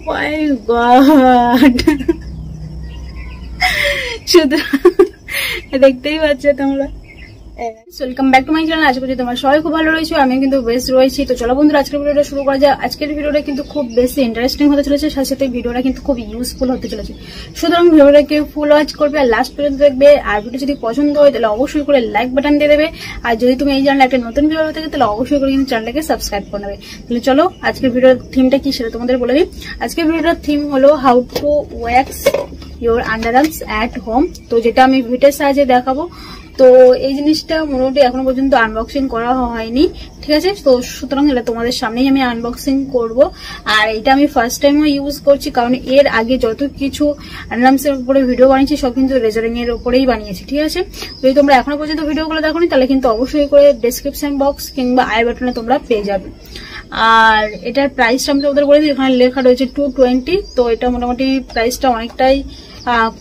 মাই god, শুধু দেখতেই পাচ্ছ তোমরা। Welcome back to my channel. আশা করি তোমরা সবাই খুব ভালো রয়েছো, আমি কিন্তু বেস্ট রয়েছি। তো চলো বন্ধুরা, আজকের ভিডিওটা শুরু করা যায়। আজকের ভিডিওটা কিন্তু খুব বেশি ইন্টারেস্টিং হতে চলেছে, সাথে সাথে ভিডিওটা কিন্তু খুব ইউজফুল হতে চলেছে। সুতরাং ভিডিওটাকে ফুল ওয়াচ করবে আর লাস্ট পর্যন্ত দেখবে। আর ভিডিও যদি পছন্দ হয় তাহলে অবশ্যই করে লাইক বাটন দিয়ে দেবে। আর যদি তুমি এই চ্যানেলে একটা নতুন ভিডিও হয়ে থাকে তাহলে অবশ্যই করে কিন্তু চ্যানেলটাকে সাবস্ক্রাইব করে নেবে। তাহলে চলো আজকের ভিডিওর থিমটা কি সেটা তোমাদের বলে দিই। আজকের ভিডিওর থিম হলো how to wax your underarms at home. তো যেটা আমি ভিডিওর সাহায্যে দেখাবো। তো এই জিনিসটা মোটামুটি এখনো পর্যন্ত আনবক্সিং করা হয়নি, ঠিক আছে। তো সুতরাং এটা তোমাদের সামনেই আমি আনবক্সিং করব। আর এটা আমি ফার্স্ট টাইমও ইউজ করছি, কারণ এর আগে যত কিছু আন্ডারআর্মস এর উপরে ভিডিও বানিয়েছি সব কিন্তু রেজারিং এর উপরেই বানিয়েছি, ঠিক আছে। যদি তোমরা এখনো পর্যন্ত ভিডিওগুলো দেখোনি তাহলে কিন্তু অবশ্যই করে ডেসক্রিপশন বক্স কিংবা আই বাটনে তোমরা পেয়ে যাবে। আর এটার প্রাইসটা আমি তোমাদের বলে দিই, এখানে লেখা রয়েছে 220। তো এটা মোটামুটি প্রাইসটা অনেকটাই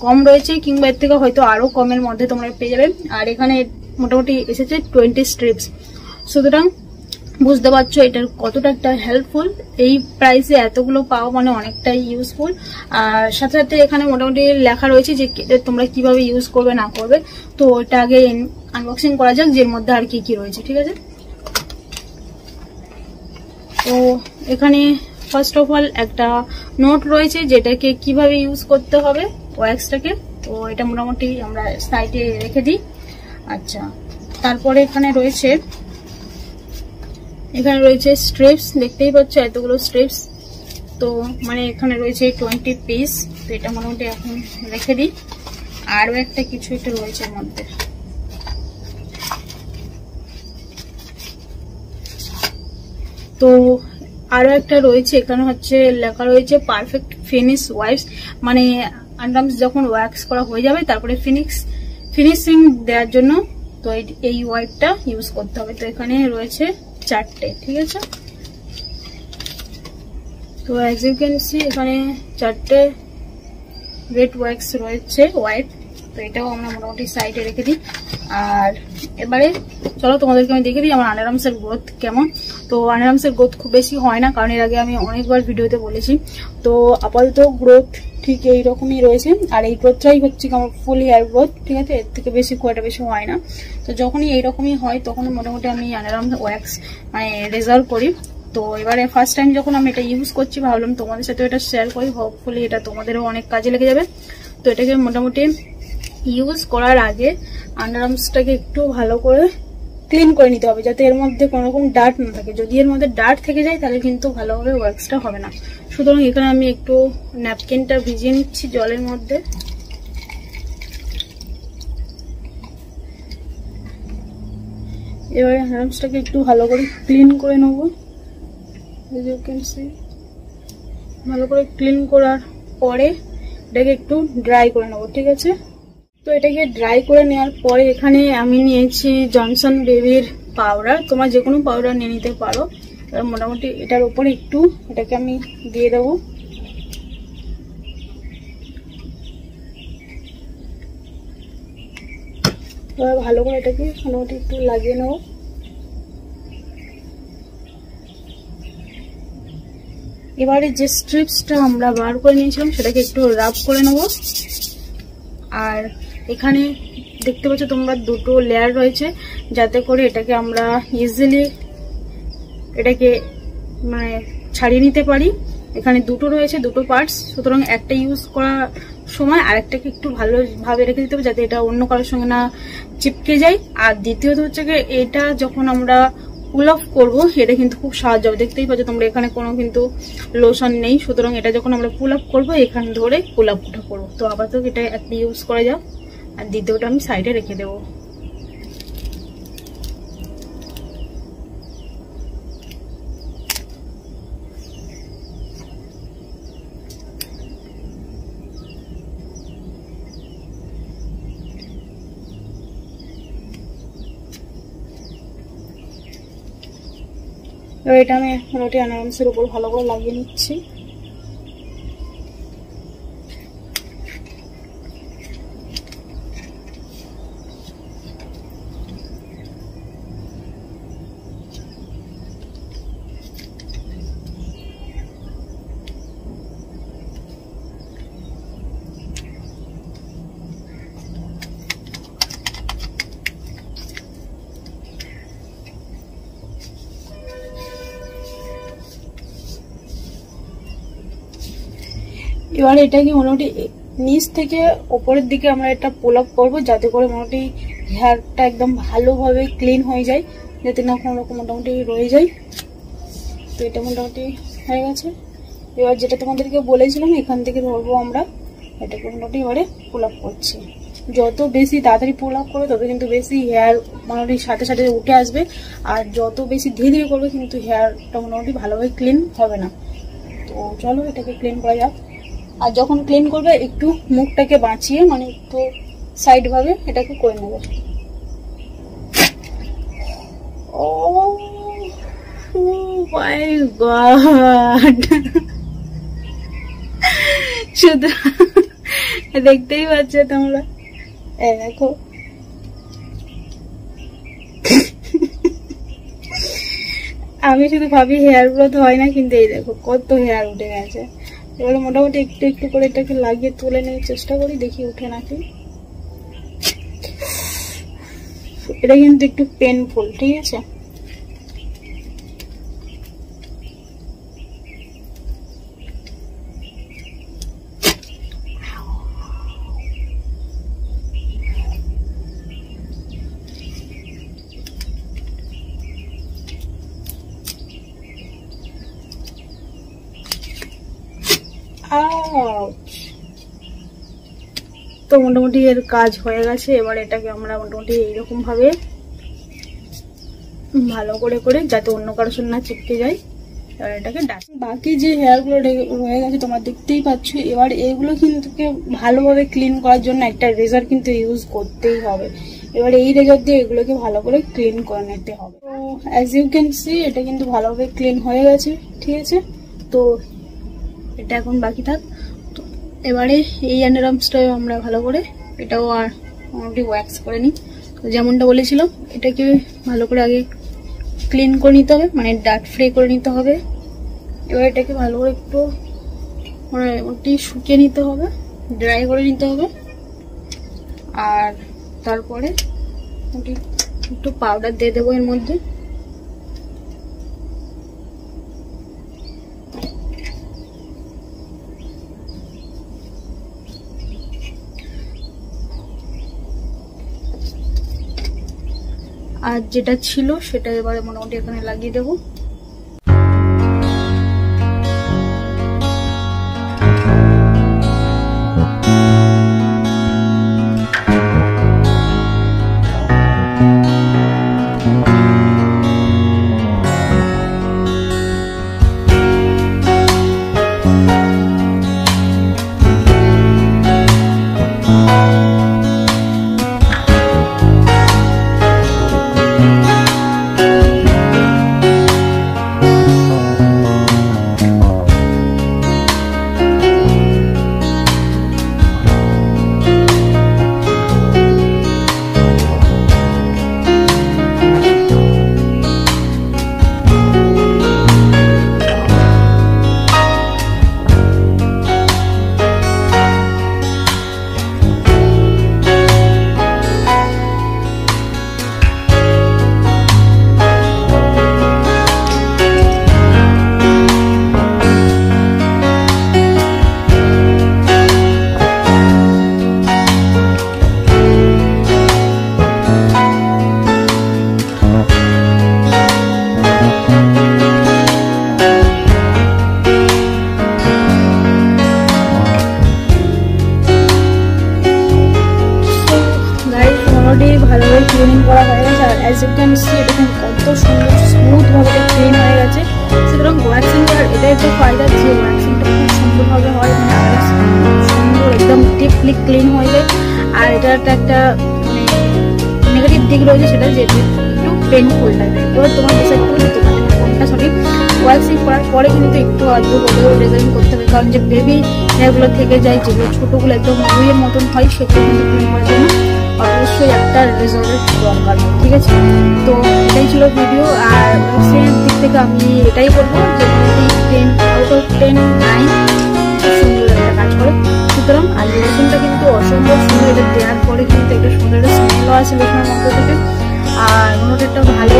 কম রয়েছে, কিংবা এর থেকে হয়তো আরো কমের মধ্যে তোমরা পেয়ে যাবে। আর এখানে মোটামুটি এসেছে 20 স্ট্রিপস। সুতরাং বুঝতে পারছো এটার কতটা একটা হেল্পফুল। এই প্রাইসে এতগুলো পাওয়া মানে অনেকটাই ইউজফুল। আর সাথে সাথে এখানে মোটামুটি লেখা রয়েছে যে তোমরা কিভাবে ইউজ করবে না করবে। তো এটা আগে আনবক্সিং করা যাক, যের মধ্যে আর কি কি রয়েছে, ঠিক আছে। তো এখানে ফার্স্ট অফ অল একটা নোট রয়েছে যেটাকে কিভাবে ইউজ করতে হবে ওয়্যাক্সটাকে। তো এটা মোটামুটি আমরা সাইডে রেখে দিই। আচ্ছা, তারপরে এখানে রয়েছে স্ট্রিপস, দেখতেই পাচ্ছ এতগুলো স্ট্রিপস। তো মানে এখানে রয়েছে 20 পিস। তো এটা মোটামুটি এখন রেখে দিই। আরো একটা কিছু একটা রয়েছে এর মধ্যে। তো আরো একটা রয়েছে, এখানে হচ্ছে লেখা রয়েছে পারফেক্ট ফিনিশ ওয়াইপস, মানে আন্ডারআর্মস যখন ওয়্যাক্স করা হয়ে যাবে তারপরে ফিনিশিং দেওয়ার জন্য তো এই ওয়াইপটা ইউজ করতে হবে। তো এখানে রয়েছে 4টে, ঠিক আছে। তো অ্যাজ ইউ ক্যান সি এখানে 4টে ওয়েট ওয়্যাক্স রয়েছে ওয়াইপ। তো এটাও আমরা মোটামুটি সাইডে রেখে দিই। আর এবারে চলো তোমাদেরকে আমি দেখে দিই আমার আন্ডারআর্মস এর গ্রোথ কেমন। তো আন্ডারআর্মস এর গ্রোথ খুব বেশি হয় না, কারণ এর আগে আমি অনেকবার ভিডিওতে বলেছি। তো আপাতত গ্রোথ ঠিক এইরকমই রয়েছে। আর এই গ্রোথটাই হচ্ছে আমার ফুল হেয়ার গ্রোথ, ঠিক আছে। এর থেকে বেশি খুব একটা বেশি হয় না। তো যখনই এইরকমই হয় তখন মোটামুটি আমি আন্ডারআর্মস ওয়্যাক্স মানে রেজাল্ট করি। তো এবারে ফার্স্ট টাইম যখন আমি এটা ইউজ করছি ভাবলাম তোমাদের সাথে এটা শেয়ার করি, হোপফুলি এটা তোমাদেরও অনেক কাজে লেগে যাবে। তো এটাকে মোটামুটি ইউজ করার আগে আন্ডারআর্মসটাকে একটু ভালো করে ক্লিন করে নিতে হবে, যাতে এর মধ্যে কোনো রকম ডার্ট না থাকে। যদি এর মধ্যে ডার্ট থেকে যায় তাহলে কিন্তু ভালোভাবে ওয়্যাক্সটা হবে না। সুতরাং এখানে আমি একটু ন্যাপকিনটা ভিজিয়ে নিচ্ছি জলের মধ্যে। এবারে আন্ডারআর্মসটাকে একটু ভালো করে ক্লিন করে নেবো। ভালো করে ক্লিন করার পরে এটাকে একটু ড্রাই করে নেবো, ঠিক আছে। তো এটাকে ড্রাই করে নেওয়ার পরে এখানে আমি নিয়েছি জনসন বেবির পাউডার। তোমরা যে কোনো পাউডার নিয়ে নিতে পারো। মোটামুটি এটার উপরে একটু এটাকে আমি দিয়ে দেবো। এবার ভালো করে এটাকে মোটামুটি একটু লাগিয়ে নেবো। এবারে যে স্ট্রিপসটা আমরা বার করে নিয়েছিলাম সেটাকে একটু রাব করে নেব। আর এখানে দেখতে পাচ্ছ তোমরা দুটো লেয়ার রয়েছে, যাতে করে এটাকে আমরা ইজিলি এটাকে মানে ছাড়িয়ে নিতে পারি। এখানে দুটো রয়েছে, দুটো পার্টস। সুতরাং একটা ইউজ করার সময় আরেকটাকে একটু ভালোভাবে রেখে দিতে হবে, যাতে এটা অন্য কারোর সঙ্গে না চিপকে যায়। আর দ্বিতীয়ত হচ্ছে যে এটা যখন আমরা পুল অফ করবো এটা কিন্তু খুব সাহায্য হবে। দেখতেই পাচ্ছ তোমরা এখানে কোনো কিন্তু লোশন নেই। সুতরাং এটা যখন আমরা পুল অফ করবো এখান ধরে পুল অফ করবো। তো আপাতত এটা একটা ইউজ করা যাক, আর দ্বিতীয়টা আমি সাইডে রেখে দেবো। এবার এটা আমি মোটামুটি আন্ডারআর্মসের উপর ভালো করে লাগিয়ে নিচ্ছি। এবার এটাকে মোটামুটি নিচ থেকে ওপরের দিকে আমরা এটা পুল আপ করবো, যাতে করে মোটামুটি হেয়ারটা একদম ভালোভাবে ক্লিন হয়ে যায়, যাতে না কোনো রকম মোটামুটি রয়ে যায়। তো এটা মোটামুটি হয়ে গেছে। এবার যেটা তোমাদেরকে বলেছিলাম এখান থেকে ধরবো আমরা, এটাকে মোটামুটি এবারে পুল আপ করছি। যত বেশি তাড়াতাড়ি পুল আপ করবে তত কিন্তু বেশি হেয়ার মোটামুটি সাথে সাথে উঠে আসবে, আর যত বেশি ধীরে ধীরে করবে কিন্তু হেয়ারটা মোটামুটি ভালোভাবে ক্লিন হবে না। তো চলো এটাকে ক্লিন করা যাক। আর যখন ক্লিন করবে একটু মুখটাকে বাঁচিয়ে, মানে একটু সাইড ভাবে এটাকে করে নেবে। ও মাই গড, শুধু দেখতেই পাচ্ছ তোমরা, দেখো আমি শুধু ভাবি হেয়ার গ্রোথ হয় না, কিন্তু এই দেখো কত হেয়ার উঠে গেছে। এবারে মোটামুটি একটু একটু করে এটাকে লাগিয়ে তুলে নেওয়ার চেষ্টা করি, দেখি উঠে নাকি। এটা কিন্তু একটু পেনফুল, ঠিক আছে। তো মোটামুটি এর কাজ হয়ে গেছে। এবার এটাকে আমরা মোটামুটি এইরকম ভাবে ভালো করে করে, যাতে অন্য কারোর সঙ্গে না চিপকে যায়, এবার এটাকে ডাস্ট। বাকি যে হেয়ার গুলো রয়ে গেছে তোমরা দেখতেই পাচ্ছ। এবার এগুলো কিন্তু ভালোভাবে ক্লিন করার জন্য একটা রেজার কিন্তু ইউজ করতেই হবে। এবার এই রেজার দিয়ে এগুলোকে ভালো করে ক্লিন করে নিতে হবে। তো অ্যাজ ইউ ক্যান সি এটা কিন্তু ভালোভাবে ক্লিন হয়ে গেছে, ঠিক আছে। তো এটা এখন বাকি থাক। তো এবারে এই আন্ডারআর্মসটাও আমরা ভালো করে এটাও আর মোটামুটি ওয়্যাক্স করে নিই। তো যেমনটা বলেছিলাম এটাকে ভালো করে আগে ক্লিন করে নিতে হবে, মানে ডার্ট ফ্রি করে নিতে হবে। এবার এটাকে ভালো করে একটু মোটামুটি শুকিয়ে নিতে হবে, ড্রাই করে নিতে হবে। আর তারপরে একটু পাউডার দিয়ে দেবো এর মধ্যে। আর যেটা ছিল সেটা এবারে মোটামুটি এখানে লাগিয়ে দেবো। ভালোভাবে ক্লিনিং করা হয়ে গেছে। আর অ্যাজ ইউ ক্যান সি এটা কত সুন্দর স্মুথভাবে ক্লিন হয়ে গেছে। সুতরাং ওয়াক্সিং করার এটা একটা ফায়দা যে ওয়াক্সিংটা খুব সুন্দরভাবে হয়, মানে সুন্দর একদম ডিপলি ক্লিন হয়ে যায়। আর এটার একটা মানে নেগেটিভ দিক রয়েছে, সেটা যে একটু পেনফুল লাগে। এবার তোমার ডিসাইড করবে তোমার কোনটা সঠিক। ওয়াক্সিং করার পরে কিন্তু একটু আধটু বড় ডিজাইন করতে হবে, কারণ যে বেবি হেয়ারগুলো থেকে যায়, যেগুলো ছোটোগুলো একদম রুইয়ের মতন হয়, সেগুলো কিন্তু ক্লিন করার জন্য অবশ্যই একটা রেজাল্টের দরকার, ঠিক আছে। তো এটাই ছিল ভিডিও। আর ওয়েবসাইটের দিক থেকে আমি এটাই বলবো যে 10/10 9 সুন্দর একটা কাজ করে। সুতরাং আর লোশনটা কিন্তু অসম্ভব সুন্দর, এটা দেওয়ার পরে কিন্তু একটা সুন্দর স্মেলও আছে লোশনের মধ্যে থেকে, আর মনে একটা ভালো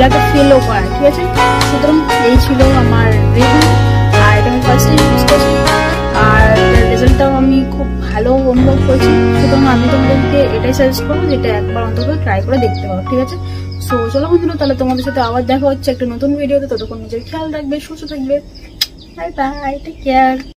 একটা ফিলও করায়, ঠিক আছে। সুতরাং এই ছিল আমার রিভিউ, আর এটা আমি ফার্স্ট টাইম ইউজ করছি। এটাই সাজেস্ট করবো, যেটা একবার অন্তত ট্রাই করে দেখতে পারো, ঠিক আছে? সো চলো বন্ধুরা, তাহলে তোমাদের সাথে আবার দেখা হচ্ছে একটা নতুন ভিডিওতে। ততক্ষণ নিজের খেয়াল রাখবে, সুস্থ থাকবে। Bye bye, take care.